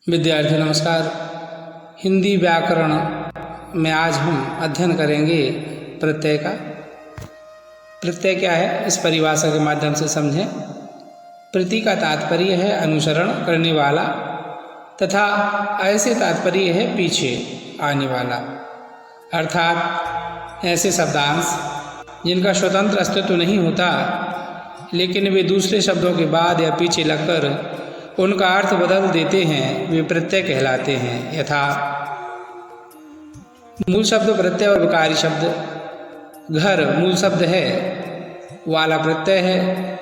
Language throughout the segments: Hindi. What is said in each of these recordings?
विद्यार्थी नमस्कार। हिंदी व्याकरण में आज हम अध्ययन करेंगे प्रत्यय का। प्रत्यय क्या है, इस परिभाषा के माध्यम से समझें। प्रति का तात्पर्य है अनुसरण करने वाला तथा ऐसे तात्पर्य है पीछे आने वाला, अर्थात ऐसे शब्दांश जिनका स्वतंत्र अस्तित्व नहीं होता लेकिन वे दूसरे शब्दों के बाद या पीछे लगकर उनका अर्थ बदल देते हैं, वे प्रत्यय कहलाते हैं। यथा मूल शब्द प्रत्यय और विकारी शब्द। घर मूल शब्द है, वाला प्रत्यय है।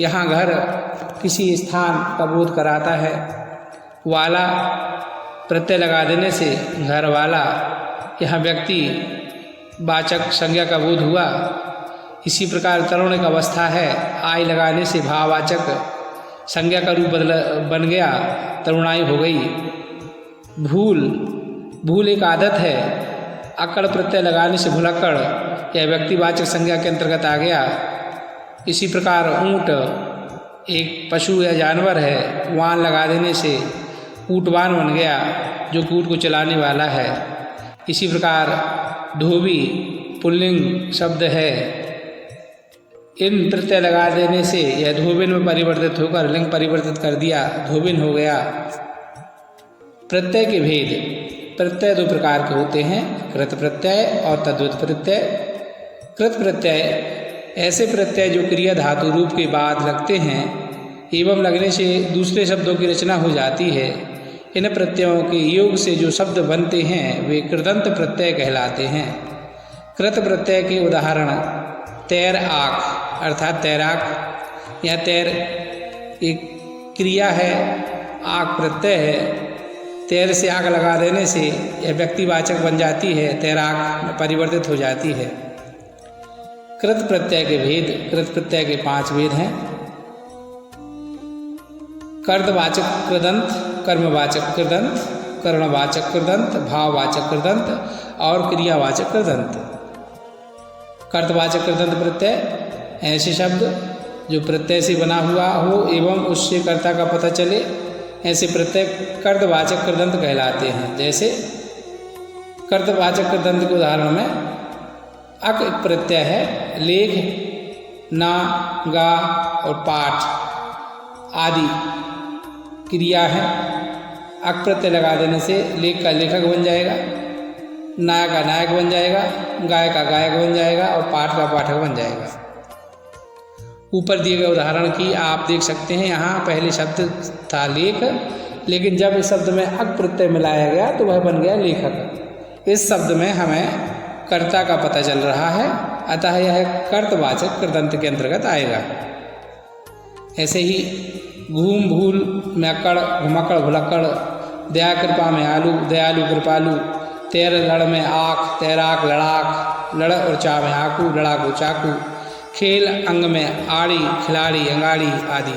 यहाँ घर किसी स्थान का बोध कराता है। वाला प्रत्यय लगा देने से घर वाला, यहाँ व्यक्ति वाचक संज्ञा का बोध हुआ। इसी प्रकार तरुण एक अवस्था है, आय लगाने से भाववाचक संज्ञा का रूप बन गया, तरुणाई हो गई। भूल एक आदत है, अकड़ प्रत्यय लगाने से भुलक्कड़ यह व्यक्तिवाचक संज्ञा के अंतर्गत आ गया। इसी प्रकार ऊँट एक पशु या जानवर है, वान लगा देने से ऊँटवान बन गया जो ऊँट को चलाने वाला है। इसी प्रकार धोबी पुल्लिंग शब्द है, इन प्रत्यय लगा देने से यह धोबिन में परिवर्तित होकर लिंग परिवर्तित कर दिया, धोबिन हो गया। प्रत्यय के भेद। प्रत्यय दो प्रकार के होते हैं, कृत प्रत्यय और तद्वत प्रत्यय। कृत प्रत्यय ऐसे प्रत्यय जो क्रिया धातु रूप के बाद लगते हैं एवं लगने से दूसरे शब्दों की रचना हो जाती है। इन प्रत्ययों के योग से जो शब्द बनते हैं वे कृदंत प्रत्यय कहलाते हैं। कृत प्रत्यय के उदाहरण तैर आँख अर्थात तैराक। यह तैर एक क्रिया है, आँख प्रत्यय है। तैर से आग लगा देने से यह व्यक्तिवाचक बन जाती है, तैराक में परिवर्तित हो जाती है। कृत प्रत्यय के भेद। कृत प्रत्यय के 5 भेद हैं। कर्तवाचक कृदंत, कर्मवाचक कृदंत, करणवाचक कृदंत, भाववाचक कृदंत और क्रियावाचक कृदंत। कर्तवाचक कृदंत प्रत्यय ऐसे शब्द जो प्रत्यय से बना हुआ हो एवं उससे कर्ता का पता चले, ऐसे प्रत्यय कर्तवाचक कृदंत कहलाते हैं। जैसे कर्तवाचक कृदंत के उदाहरण में अक एक प्रत्यय है, लेख, ना, गा और पाठ आदि क्रिया है। अक प्रत्यय लगा देने से लेख का लेखक बन जाएगा, नायक का नायक बन जाएगा, गाय का गायक बन जाएगा और पाठ का पाठक बन जाएगा। ऊपर दिए गए उदाहरण की आप देख सकते हैं। यहाँ पहले शब्द था लेख, लेकिन जब इस शब्द में अक प्रत्यय मिलाया गया तो वह बन गया लेखक। इस शब्द में हमें कर्ता का पता चल रहा है, अतः यह कर्तवाचक कृदंत के अंतर्गत आएगा। ऐसे ही घूम भूल में अकड़, घुमक्कड़ भुलक्कड़, दया कृपा में आलू, दयालु कृपालु, तैर लड़ में आँख, तैराक लड़ाक, लड़ और चा में आकू, लड़ाकू चाकू, खेल अंग में आड़ी, खिलाड़ी अंगाड़ी आदि।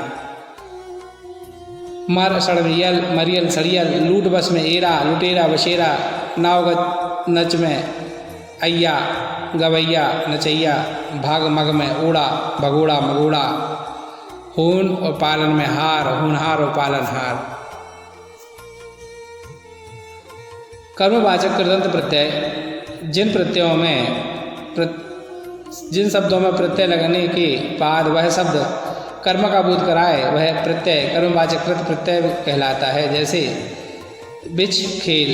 मर सड़ में यल, मरियल सड़ियल, लूट बस में एरा, लुटेरा बशेरा, नाव नच में अय्या, गवैया नचैया, भाग मग में ओड़ा, भगोड़ा मगोड़ा, होन और पालन में हार, होनहार और पालनहार। कर्मवाचक कृदंत प्रत्यय जिन शब्दों में प्रत्यय लगने के बाद वह शब्द कर्म का बोध कराए वह प्रत्यय कर्मवाचक कृत प्रत्यय कहलाता है। जैसे बिछ खेल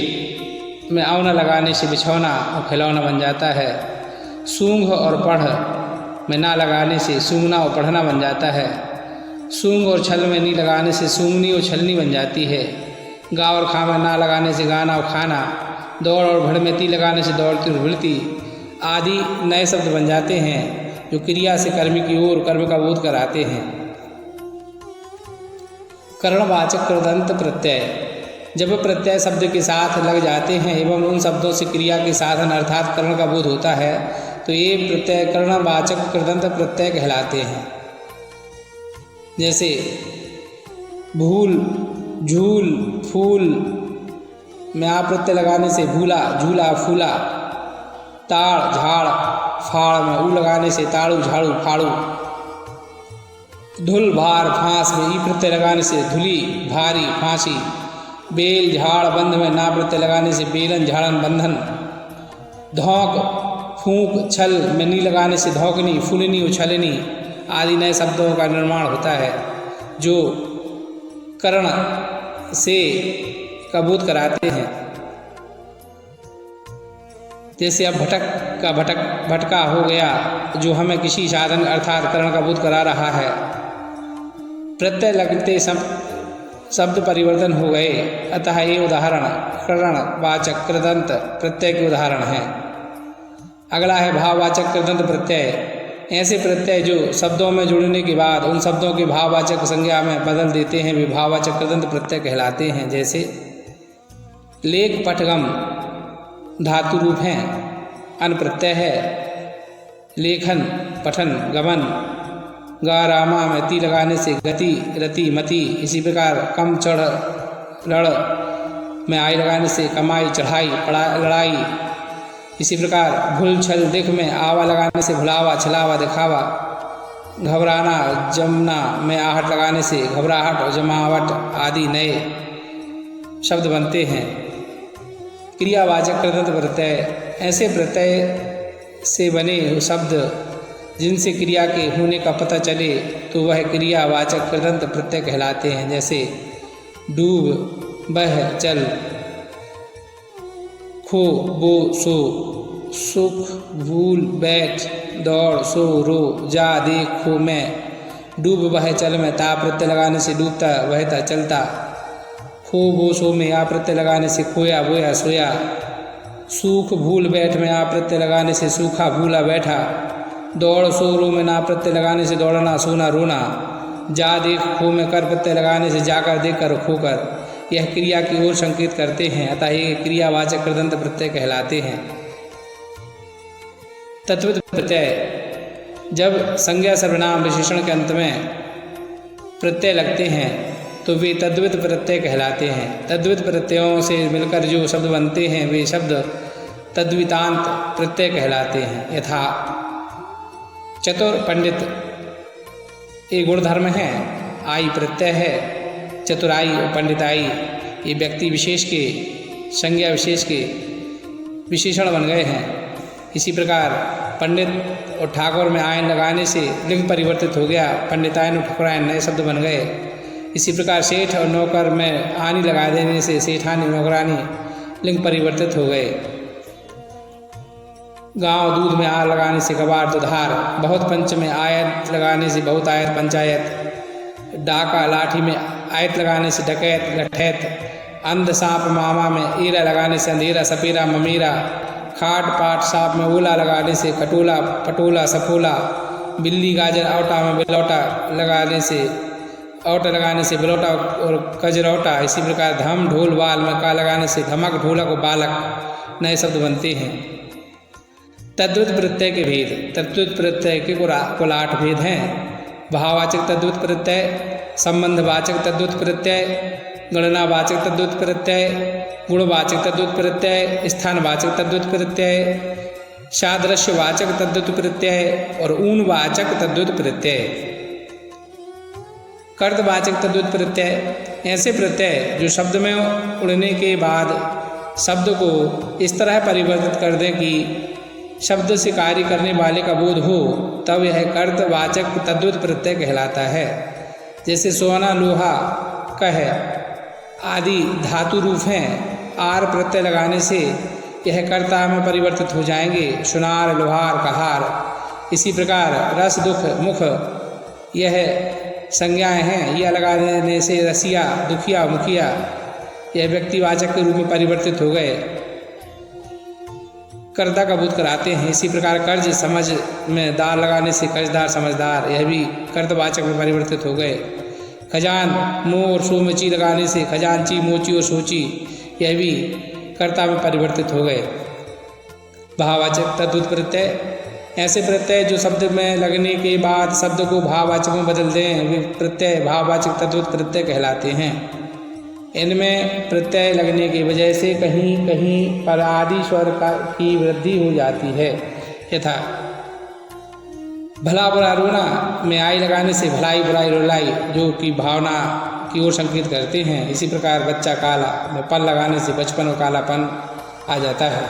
में औना लगाने से बिछौना और खिलौना बन जाता है। सूंघ और पढ़ में ना लगाने से सूंघना और पढ़ना बन जाता है। सूंघ और छल में नी लगाने से सूंघनी और छलनी बन जाती है। गा और खा में ना लगाने से गाना और खाना, दौड़ और भड़ में ती लगाने से दौड़ती और भिड़ती आदि नए शब्द बन जाते हैं जो क्रिया से कर्म की ओर कर्म का बोध कराते हैं। करणवाचक कृदंत प्रत्यय। जब प्रत्यय शब्द के साथ लग जाते हैं एवं उन शब्दों से क्रिया के साधन अर्थात करण का बोध होता है तो ये प्रत्यय करणवाचक कृदंत प्रत्यय कहलाते हैं। जैसे भूल, झूल, फूल में आ प्रत्यय लगाने से भूला, झूला, फूला, ताड़, झाड़, फाड़ में ऊ लगाने से ताड़ू, झाड़ू, फाड़ू, धुल, भार, फांस में ई प्रत्यय लगाने से धुली, भारी, फांसी, बेल झाड़ बंध में ना प्रत्यय लगाने से बेलन झाड़न बंधन। धौंक फूंक छल में नी लगाने से धौकनी फूलनी उछलनी आदि नए शब्दों का निर्माण होता है जो कर्ण से कबूत कराते हैं। जैसे अब भटक का भटका हो गया जो हमें किसी साधन अर्थात कर्ण का बोध करा रहा है। प्रत्यय लगते शब्द परिवर्तन हो गए, अतः ये उदाहरण करण वाचक कृदंत प्रत्यय के उदाहरण हैं। अगला है भाववाचक कृदंत प्रत्यय। ऐसे प्रत्यय जो शब्दों में जुड़ने के बाद उन शब्दों के भाववाचक संज्ञा में बदल देते हैं वे भाववाचक कृदंत प्रत्यय कहलाते हैं। जैसे लेख पठगम धातु रूप हैं, अन प्रत्यय है, लेखन पठन गमन, गा रामा में ती लगाने से गति रति मति। इसी प्रकार कम चढ़ लड़ में आई लगाने से कमाई चढ़ाई लड़ाई। इसी प्रकार भूल छल दिख में आवा लगाने से भुलावा छलावा दिखावा। घबराना जमना में आहट लगाने से घबराहट और जमावट आदि नए शब्द बनते हैं। क्रियावाचक कृदंत प्रत्यय। ऐसे प्रत्यय से बने शब्द जिनसे क्रिया के होने का पता चले तो वह क्रियावाचक कृदंत प्रत्यय कहलाते हैं। जैसे डूब बह चल, खो बो सो, सुख भूल बैठ, दौड़ सो रो, जा देख खो मैं। डूब बह चल में ता प्रत्यय लगाने से डूबता बहता चलता। खो बो सो में आ प्रत्यय लगाने से खोया बोया सोया। सूख भूल बैठ में आ प्रत्यय लगाने से सूखा भूला बैठा। दौड़ सो रो में ना प्रत्यय लगाने से दौड़ना सोना रोना। जा देख खो में कर प्रत्यय लगाने से जाकर देख कर खोकर। यह क्रिया की ओर संकेत करते हैं, अतः ये क्रियावाचक कृदंत प्रत्यय कहलाते हैं। तद्वित प्रत्यय। जब संज्ञा सर्वनाम विशेषण के अंत में प्रत्यय लगते हैं तो वे तद्वित प्रत्यय कहलाते हैं। तद्वित प्रत्ययों से मिलकर जो शब्द बनते हैं वे शब्द तद्वितांत प्रत्यय कहलाते हैं। यथा चतुर पंडित ये गुणधर्म है, आई प्रत्यय है, चतुराई और पंडिताई ये व्यक्ति विशेष के संज्ञा विशेष के विशेषण बन गए हैं। इसी प्रकार पंडित और ठाकुर में आयन लगाने से लिंग परिवर्तित हो गया, पंडितायन और ठाकुरायन नए शब्द बन गए। इसी प्रकार सेठ और नौकर में आनी लगा देने से सेठानी नौकरानी लिंग परिवर्तित हो गए। गांव दूध में आ लगाने से कबाड़ दुधार। बहुत पंच में आयत लगाने से बहुत आयत पंचायत। डाका लाठी में आयत लगाने से डकैत लठैत। अंध सांप मामा में ईरा लगाने से अंधेरा सपेरा ममेरा। खाट पाट सांप में ओला लगाने से खटोला पटोला सफोला। बिल्ली गाजर औटा में बिलौटा लगाने से औटा लगाने से बिलौटा और कजरौटा। इसी प्रकार धम ढोल बाल में का लगाने से धमक ढोलक और बालक नए शब्द बनते हैं। तद्वित प्रत्यय के भेद। तद्वित प्रत्यय के कुल 8 भेद हैं। भाववाचक तद्वित प्रत्यय, संबंधवाचक तद्वित प्रत्यय, गणनावाचक तद्वित प्रत्यय, गुणवाचक तद्वित प्रत्यय, स्थानवाचक तद्वित प्रत्यय, सादृश्यवाचक तद्वित प्रत्यय और ऊनवाचक तद्वित प्रत्यय। कर्तवाचक तद्वित प्रत्यय। ऐसे प्रत्यय जो शब्द में उड़ने के बाद शब्द को इस तरह परिवर्तित कर दें कि शब्द से कार्य करने वाले का बोध हो, तब यह कर्तवाचक तद्वित प्रत्यय कहलाता है। जैसे सोना लोहा कह आदि धातु रूप हैं, आर प्रत्यय लगाने से यह कर्ता में परिवर्तित हो जाएंगे, सुनार लोहार कहार। इसी प्रकार रस दुख मुख यह संज्ञाएं हैं, यह लगा देने से रसिया दुखिया मुखिया यह व्यक्तिवाचक के रूप में परिवर्तित हो गए, कर्ता का बोध कराते हैं। इसी प्रकार कर्ज समझ में दार लगाने से कर्जदार समझदार यह भी कर्तवाचक में परिवर्तित हो गए। खजान मो और सो में ची लगाने से खजानची मोची और सोची यह भी कर्ता में परिवर्तित हो गए। भाववाचक तद्वित प्रत्यय। ऐसे प्रत्यय जो शब्द में लगने के बाद शब्द को भाववाचक में बदल दें वे प्रत्यय भाववाचक तद्वित प्रत्यय कहलाते हैं। इनमें प्रत्यय लगने की वजह से कहीं कहीं पर आदि स्वर की वृद्धि हो जाती है। यथा भला बुरा रोना में आई लगाने से भलाई बुराई रुलाई जो कि भावना की ओर संकेत करते हैं। इसी प्रकार बच्चा काला में पल लगाने से बचपन और कालापन आ जाता है।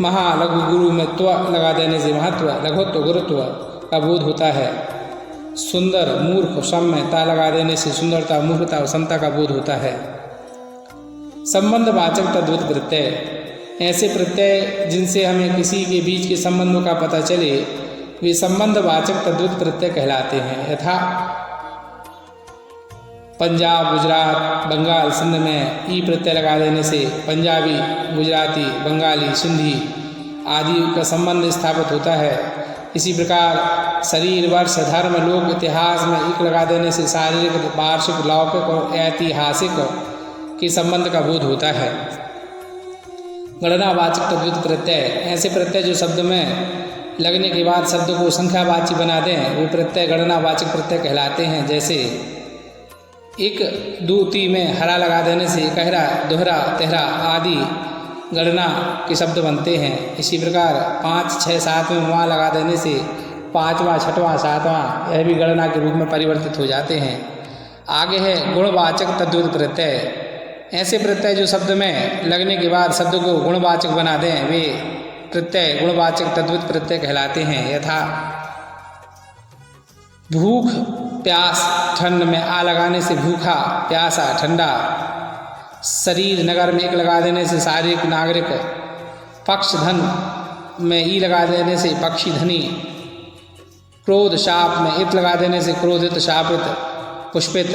महा लघु गुरु में त्व लगा देने से महत्व, लघुत्व, गुरुत्व का बोध होता है। सुंदर मूर्ख सम में ता लगा देने से सुंदरता, मूर्खता और समता का बोध होता है। संबंधवाचक तद्वत प्रत्यय, ऐसे प्रत्यय जिनसे हमें किसी के बीच के संबंधों का पता चले वे संबंधवाचक तद्वत प्रत्यय कहलाते हैं। यथा पंजाब, गुजरात, बंगाल, सिंध में ई प्रत्यय लगा देने से पंजाबी, गुजराती, बंगाली, सिंधी आदि का संबंध स्थापित होता है। इसी प्रकार शरीर, वर्ष, धर्म, लोक, इतिहास में इक लगा देने से शारीरिक, वार्षिक, लौकिक और ऐतिहासिक के संबंध का बोध होता है। गणनावाचक तद्वत प्रत्यय, ऐसे प्रत्यय जो शब्द में लगने के बाद शब्द को संख्यावाची बना दें वे प्रत्यय गणनावाचक प्रत्यय कहलाते हैं। जैसे एक, दो, ती में हरा लगा देने से कहरा, दोहरा, तेहरा आदि गणना के शब्द बनते हैं। इसी प्रकार 5, 6, 7 में वहाँ लगा देने से 5वां, 6वां, 7वां यह भी गणना के रूप में परिवर्तित हो जाते हैं। आगे है गुणवाचक तद्वत प्रत्यय, ऐसे प्रत्यय जो शब्द में लगने के बाद शब्द को गुणवाचक बना दें वे प्रत्यय गुणवाचक तद्वत प्रत्यय कहलाते हैं। यथा भूख, प्यास, ठंड में आ लगाने से भूखा, प्यासा, ठंडा। शरीर, नगर में एक लगा देने से शारीरिक, नागरिक। पक्ष, धन में ई लगा देने से पक्षी, धनी। क्रोध, शाप में इत लगा देने से क्रोधित, शापित, पुष्पित।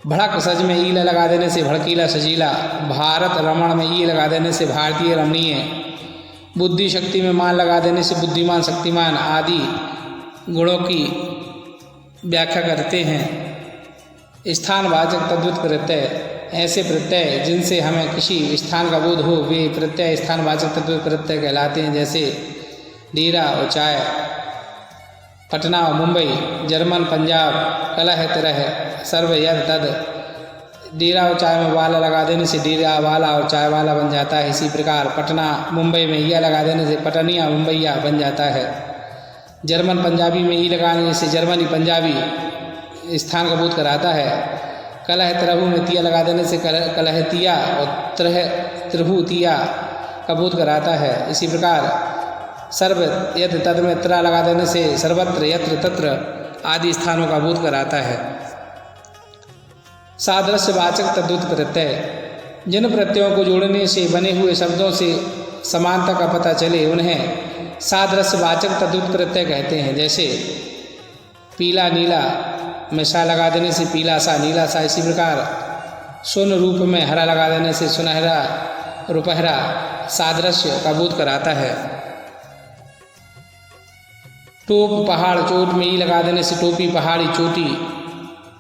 भड़क, सज में ई लगा देने से भड़कीला, सजीला। भारत, रमण में ई लगा देने से भारतीय, रमणीय। बुद्धि, शक्ति में मान लगा देने से बुद्धिमान, शक्तिमान आदि गुणों की व्याख्या करते हैं। स्थानवाचक तद्वत प्रत्यय, ऐसे प्रत्यय जिनसे हमें किसी स्थान का बोध हो वे प्रत्यय स्थानवाचक तद्वत प्रत्यय कहलाते हैं। जैसे डेरा और चाय, पटना और मुंबई, जर्मन, पंजाब, कलह, तरह, सर्व, यद, तद। डेरा और चाय में वाला लगा देने से डेरा वाला और चाय वाला बन जाता है। इसी प्रकार पटना, मुंबई में यह लगा देने से पटनिया, मुंबईया बन जाता है। जर्मन, पंजाबी में ई लगाने से जर्मनी, पंजाबी स्थान का बोध कराता है। कलह, तरहु में तिया लगा देने से कलहतिया और त्रहु तिया का बोध कराता है। इसी प्रकार सर्व, यद, तद में त्र लगा देने से सर्वत्र, यत्र, तत्र आदि स्थानों का बोध कराता है। सादृश्यवाचक तद्वत प्रत्यय, जिन प्रत्ययों को जोड़ने से बने हुए शब्दों से समानता का पता चले उन्हें सादृश्यवाचक तद्वत प्रत्यय कहते हैं। जैसे पीला, नीला में सा लगा देने से पीला सा, नीला सा। इसी प्रकार सुन रूप में हरा लगा देने से सुनहरा, रुपहरा सादृश्य का बोध कराता है। टोप, पहाड़, चोट में ई लगा देने से टोपी, पहाड़ी, चोटी।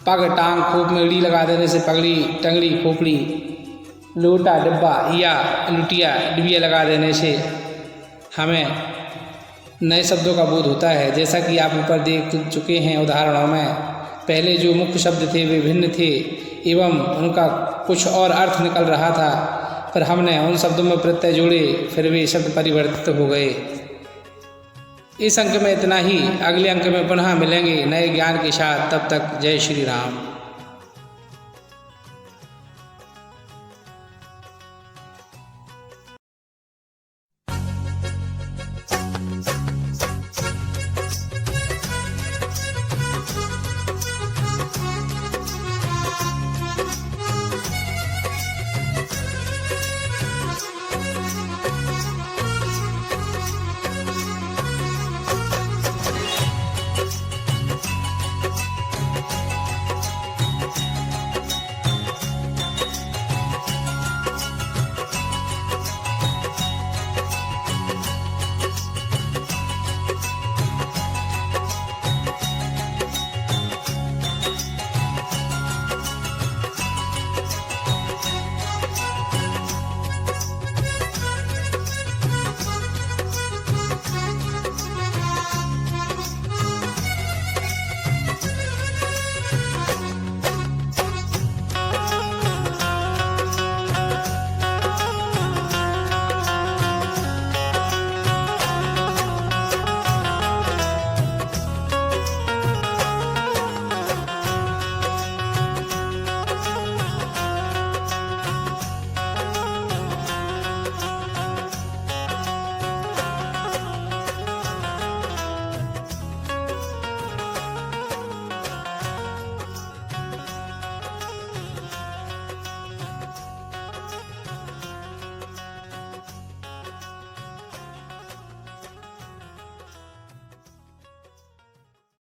पग, टांग, खोप में ईड़ी लगा देने से पगड़ी, टंगड़ी, खोपड़ी। लोटा, डिब्बा या लुटिया, डिबिया लगा देने से हमें नए शब्दों का बोध होता है। जैसा कि आप ऊपर देख चुके हैं उदाहरणों में, पहले जो मुख्य शब्द थे वे भिन्न थे एवं उनका कुछ और अर्थ निकल रहा था, पर हमने उन शब्दों में प्रत्यय जोड़े फिर वे शब्द परिवर्तित हो गए। इस अंक में इतना ही। अगले अंक में पुनः मिलेंगे नए ज्ञान के साथ। तब तक जय श्री राम।